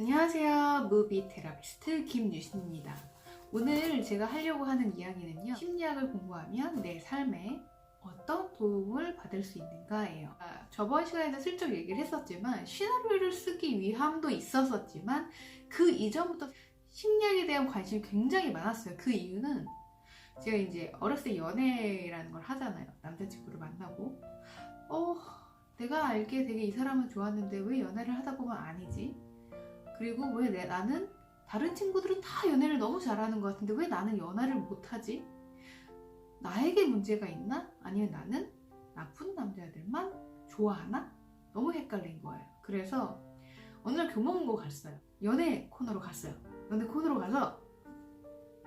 안녕하세요. 무비 테라피스트 김유신입니다. 오늘 제가 하려고 하는 이야기는요. 심리학을 공부하면 내 삶에 어떤 도움을 받을 수 있는가예요. 저번 시간에도 슬쩍 얘기를 했었지만 시나리오를 쓰기 위함도 있었지만 그 이전부터 심리학에 대한 관심이 굉장히 많았어요. 그 이유는 제가 이제 어렸을 때 연애라는 걸 하잖아요. 남자친구를 만나고 내가 알기에 되게 이 사람은 좋았는데 왜 연애를 하다 보면 아니지? 그리고 왜 나는 다른 친구들은 다 연애를 너무 잘하는 것 같은데 왜 나는 연애를 못하지? 나에게 문제가 있나? 아니면 나는 나쁜 남자들만 좋아하나? 너무 헷갈린 거예요. 그래서 어느 날 교보문고 갔어요. 연애 코너로 갔어요. 연애 코너로 가서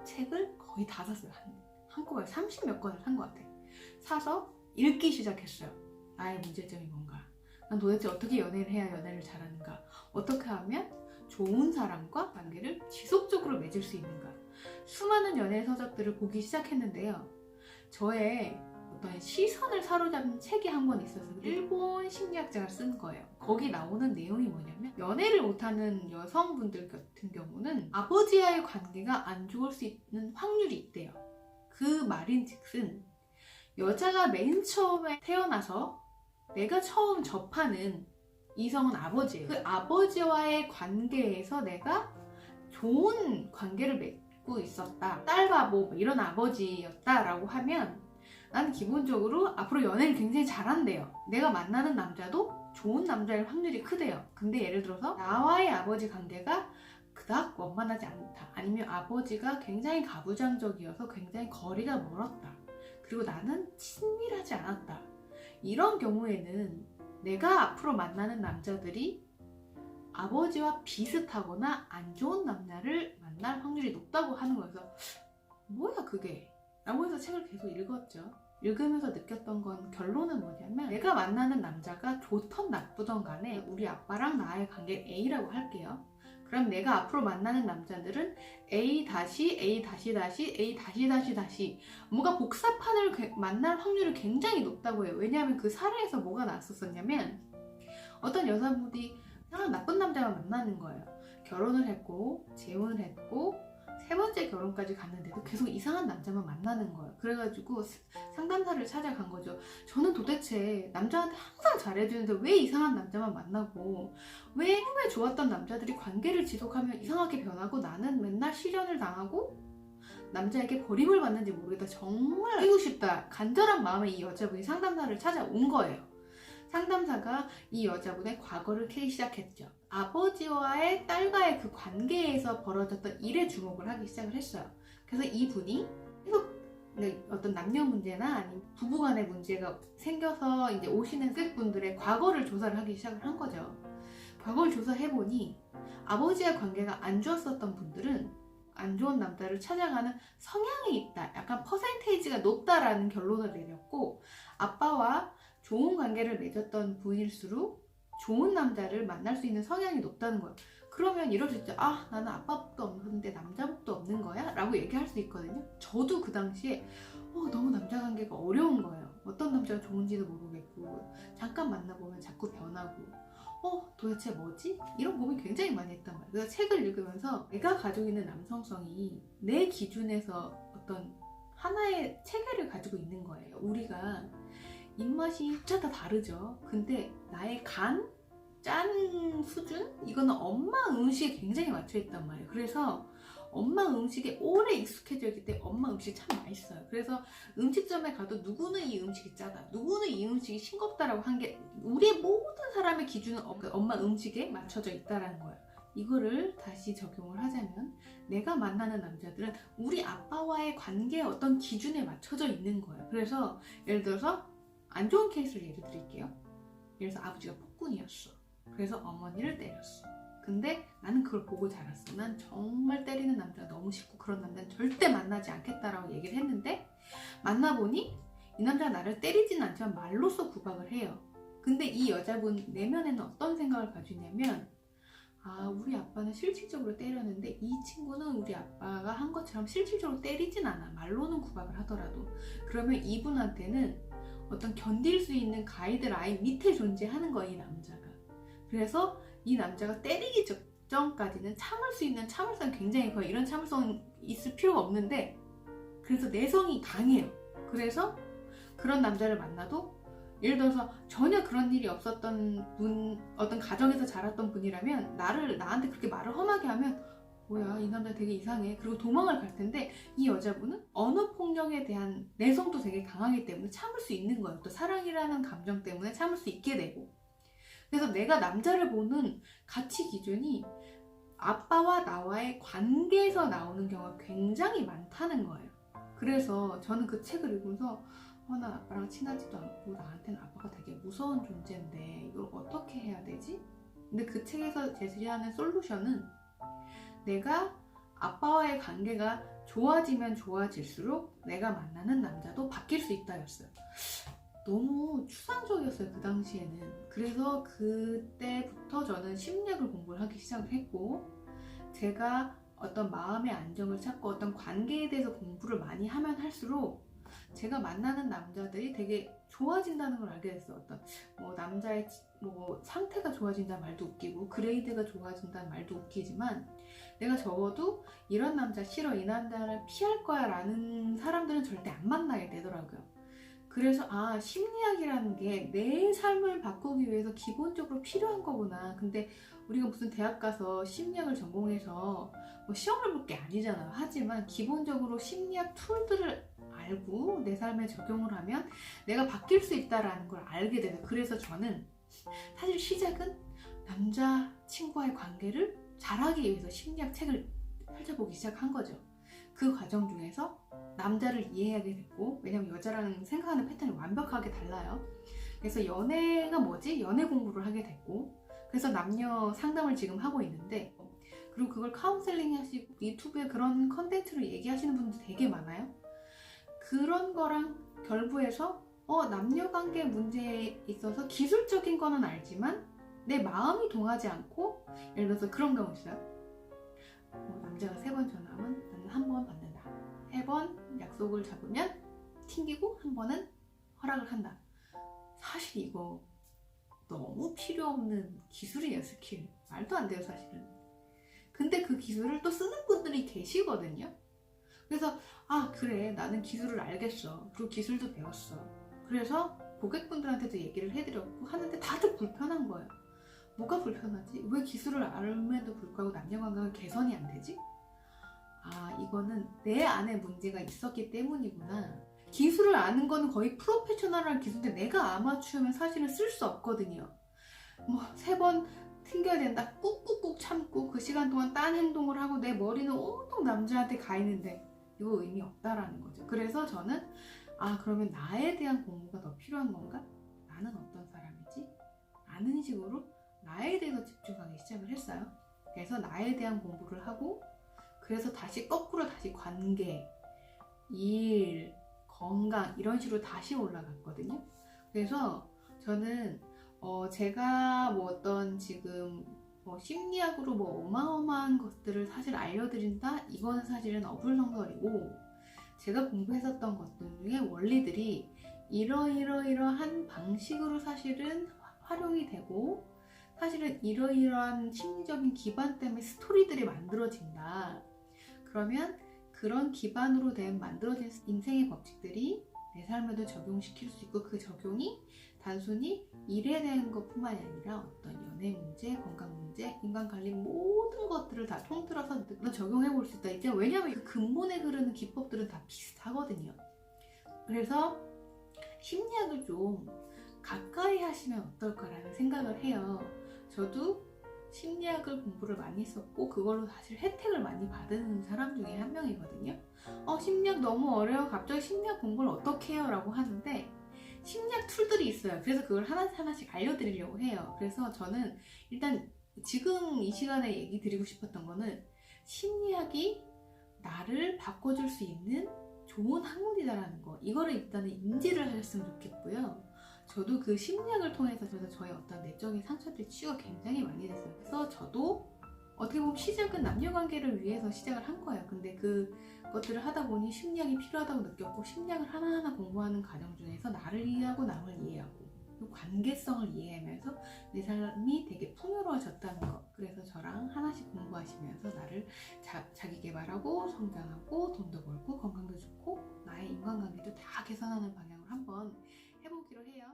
책을 거의 다 샀어요. 한꺼번에 30몇 권을 산 것 같아요. 사서 읽기 시작했어요. 나의 문제점이 뭔가? 난 도대체 어떻게 연애를 해야 연애를 잘하는가? 어떻게 하면 좋은 사람과 관계를 지속적으로 맺을 수 있는가? 수많은 연애 서적들을 보기 시작했는데요. 저의 어떤 시선을 사로잡는 책이 한 권 있어서 일본 심리학자가 쓴 거예요. 거기 나오는 내용이 뭐냐면 연애를 못하는 여성분들 같은 경우는 아버지와의 관계가 안 좋을 수 있는 확률이 있대요. 그 말인즉슨 여자가 맨 처음에 태어나서 내가 처음 접하는 이성은 아버지예요. 그 아버지와의 관계에서 내가 좋은 관계를 맺고 있었다. 딸바보 이런 아버지였다라고 하면 나는 기본적으로 앞으로 연애를 굉장히 잘한대요. 내가 만나는 남자도 좋은 남자일 확률이 크대요. 근데 예를 들어서 나와의 아버지 관계가 그닥 원만하지 않다. 아니면 아버지가 굉장히 가부장적이어서 굉장히 거리가 멀었다. 그리고 나는 친밀하지 않았다. 이런 경우에는 내가 앞으로 만나는 남자들이 아버지와 비슷하거나 안 좋은 남자를 만날 확률이 높다고 하는 거여서 뭐야 그게? 라고 해서 책을 계속 읽었죠. 읽으면서 느꼈던 건 결론은 뭐냐면 내가 만나는 남자가 좋던 나쁘던 간에 우리 아빠랑 나의 관계 A라고 할게요. 그럼 내가 앞으로 만나는 남자들은 A 다시 A 다시 다시 A 다시 다시 다시 뭔가 복사판을 만날 확률이 굉장히 높다고 해요. 왜냐하면 그 사례에서 뭐가 나왔었냐면 어떤 여자분이 나쁜 남자만 만나는 거예요. 결혼을 했고 재혼을 했고 세 번째 결혼까지 갔는데도 계속 이상한 남자만 만나는 거예요. 그래가지고 상담사를 찾아간 거죠. 저는 도대체 남자한테 항상 잘해주는데 왜 이상한 남자만 만나고 왜 정말 좋았던 남자들이 관계를 지속하면 이상하게 변하고 나는 맨날 실연을 당하고 남자에게 버림을 받는지 모르겠다. 정말 알고 싶다. 간절한 마음에 이 여자분이 상담사를 찾아온 거예요. 상담사가 이 여자분의 과거를 캐기 시작했죠. 아버지와의 딸과의 그 관계에서 벌어졌던 일에 주목을 하기 시작을 했어요. 그래서 이분이 계속 어떤 남녀 문제나 아니면 부부간의 문제가 생겨서 이제 오시는 분들의 과거를 조사를 하기 시작을 한 거죠. 과거를 조사해보니 아버지와 관계가 안 좋았었던 분들은 안 좋은 남자를 찾아가는 성향이 있다. 약간 퍼센테이지가 높다라는 결론을 내렸고 아빠와 좋은 관계를 맺었던 분일수록 좋은 남자를 만날 수 있는 성향이 높다는 거예요. 그러면 이럴 수 있죠. 나는 아빠 복도 없는데 남자 복도 없는 거야? 라고 얘기할 수 있거든요. 저도 그 당시에 너무 남자 관계가 어려운 거예요. 어떤 남자가 좋은지도 모르겠고 잠깐 만나보면 자꾸 변하고 도대체 뭐지? 이런 고민 굉장히 많이 했단 말이에요. 그래서 책을 읽으면서 내가 가지고 있는 남성성이 내 기준에서 어떤 하나의 체계를 가지고 있는 거예요. 우리가 입맛이 각자 다 다르죠. 근데 나의 간, 짠 수준? 이거는 엄마 음식에 굉장히 맞춰 있단 말이에요. 그래서 엄마 음식에 오래 익숙해져 있기 때문에 엄마 음식이 참 맛있어요. 그래서 음식점에 가도 누구는 이 음식이 짜다, 누구는 이 음식이 싱겁다라고 한 게 우리의 모든 사람의 기준은 엄마 음식에 맞춰져 있다라는 거예요. 이거를 다시 적용을 하자면 내가 만나는 남자들은 우리 아빠와의 관계의 어떤 기준에 맞춰져 있는 거예요. 그래서 예를 들어서 안 좋은 케이스를 예를 드릴게요. 예를 들어서 아버지가 폭군이었어. 그래서 어머니를 때렸어. 근데 나는 그걸 보고 자랐어. 난 정말 때리는 남자가 너무 싫고 그런 남자는 절대 만나지 않겠다라고 얘기를 했는데 만나보니 이 남자가 나를 때리지는 않지만 말로써 구박을 해요. 근데 이 여자분 내면에는 어떤 생각을 가지고 있냐면 우리 아빠는 실질적으로 때렸는데 이 친구는 우리 아빠가 한 것처럼 실질적으로 때리진 않아. 말로는 구박을 하더라도. 그러면 이분한테는 어떤 견딜 수 있는 가이드라인 밑에 존재하는 거야, 이 남자가. 그래서 이 남자가 때리기 전까지는 참을 수 있는 참을성이 굉장히 커요. 이런 참을성 있을 필요가 없는데 그래서 내성이 강해요. 그래서 그런 남자를 만나도 예를 들어서 전혀 그런 일이 없었던 분, 어떤 가정에서 자랐던 분이라면 나한테 그렇게 말을 험하게 하면 뭐야 이 남자 되게 이상해 그리고 도망을 갈 텐데 이 여자분은 언어 폭력에 대한 내성도 되게 강하기 때문에 참을 수 있는 거예요. 또 사랑이라는 감정 때문에 참을 수 있게 되고 그래서 내가 남자를 보는 가치 기준이 아빠와 나와의 관계에서 나오는 경우가 굉장히 많다는 거예요. 그래서 저는 그 책을 읽으면서 난 아빠랑 친하지도 않고 나한테는 아빠가 되게 무서운 존재인데 이걸 어떻게 해야 되지? 근데 그 책에서 제시하는 솔루션은 내가 아빠와의 관계가 좋아지면 좋아질수록 내가 만나는 남자도 바뀔 수 있다였어요. 너무 추상적이었어요 그 당시에는. 그래서 그때부터 저는 심리학을 공부를 하기 시작을 했고 제가 어떤 마음의 안정을 찾고 어떤 관계에 대해서 공부를 많이 하면 할수록 제가 만나는 남자들이 되게 좋아진다는 걸 알게 됐어요. 어떤 남자의 상태가 좋아진다는 말도 웃기고 그레이드가 좋아진다는 말도 웃기지만 내가 적어도 이런 남자 싫어 이 남자를 피할 거야 라는 사람들은 절대 안 만나게 되더라고요. 그래서 심리학이라는 게 내 삶을 바꾸기 위해서 기본적으로 필요한 거구나. 근데 우리가 무슨 대학 가서 심리학을 전공해서 시험을 볼 게 아니잖아요. 하지만 기본적으로 심리학 툴들을 알고 내 삶에 적용을 하면 내가 바뀔 수 있다는 걸 알게 돼요. 그래서 저는 사실 시작은 남자친구와의 관계를 잘하기 위해서 심리학 책을 펼쳐보기 시작한 거죠. 그 과정 중에서 남자를 이해하게 됐고 왜냐면 여자랑 생각하는 패턴이 완벽하게 달라요. 그래서 연애가 뭐지? 연애 공부를 하게 됐고 그래서 남녀 상담을 지금 하고 있는데 그리고 그걸 카운셀링 하시고 유튜브에 그런 컨텐츠로 얘기하시는 분들 되게 많아요. 그런 거랑 결부해서 남녀관계 문제에 있어서 기술적인 거는 알지만 내 마음이 동하지 않고 예를 들어서 그런 경우 있어요. 남자가 3번 전화하면 나는 한 번 받는다. 3번 약속을 잡으면 튕기고 한 번은 허락을 한다. 사실 이거 너무 필요 없는 기술이에요. 스킬. 말도 안 돼요 사실은. 근데 그 기술을 또 쓰는 분들이 계시거든요. 그래서 그래 나는 기술을 알겠어. 그리고 기술도 배웠어. 그래서 고객분들한테도 얘기를 해드렸고 하는데 다들 불편한 거예요. 뭐가 불편하지? 왜 기술을 알면도 불구하고 남녀관계가 개선이 안 되지? 이거는 내 안에 문제가 있었기 때문이구나. 기술을 아는 거는 거의 프로페셔널한 기술인데 내가 아마추어면 사실은 쓸 수 없거든요. 3번 튕겨야 된다. 꾹꾹꾹 참고 그 시간 동안 딴 행동을 하고 내 머리는 온통 남자한테 가 있는데 이거 의미 없다라는 거죠. 그래서 저는 그러면 나에 대한 공부가 더 필요한 건가? 나는 어떤 사람이지? 라는 식으로 나에 대해서 집중하기 시작을 했어요. 그래서 나에 대한 공부를 하고 그래서 거꾸로 다시 관계, 일, 건강 이런 식으로 다시 올라갔거든요. 그래서 저는 제가 어떤 지금 심리학으로 어마어마한 것들을 사실 알려드린다? 이거는 사실은 어불성설이고 제가 공부했었던 것들 중에 원리들이 이러이러한 방식으로 사실은 활용이 되고 사실은 이러이러한 심리적인 기반 때문에 스토리들이 만들어진다. 그러면 그런 기반으로 된 만들어진 인생의 법칙들이 내 삶에도 적용시킬 수 있고 그 적용이 단순히 일에 대한 것뿐만이 아니라 어떤 연애 문제, 건강 문제, 인간관리 모든 것들을 다 통틀어서 적용해 볼 수 있다. 이제 왜냐하면 그 근본에 흐르는 기법들은 다 비슷하거든요. 그래서 심리학을 좀 가까이 하시면 어떨까라는 생각을 해요. 저도 심리학을 공부를 많이 했었고 그걸로 사실 혜택을 많이 받은 사람 중에 한 명이거든요. 심리학 너무 어려워. 갑자기 심리학 공부를 어떻게 해요? 라고 하는데 심리학 툴들이 있어요. 그래서 그걸 하나씩 알려드리려고 해요. 그래서 저는 일단 지금 이 시간에 얘기 드리고 싶었던 거는 심리학이 나를 바꿔줄 수 있는 좋은 학문이다라는 거, 이거를 일단은 인지를 하셨으면 좋겠고요. 저도 그 심리학을 통해서 저의 어떤 내적인 상처들이 치유가 굉장히 많이 됐어요. 그래서 저도 어떻게 보면 시작은 남녀관계를 위해서 시작을 한 거예요. 근데 그것들을 하다 보니 심리학이 필요하다고 느꼈고 심리학을 하나하나 공부하는 과정 중에서 나를 이해하고 남을 이해하고 이 관계성을 이해하면서 내 삶이 되게 풍요로워졌다는 거. 그래서 저랑 하나씩 공부하시면서 나를 자기 개발하고 성장하고 돈도 벌고 건강도 좋고 나의 인간관계도 다 개선하는 방향으로 한번 해보기로 해요.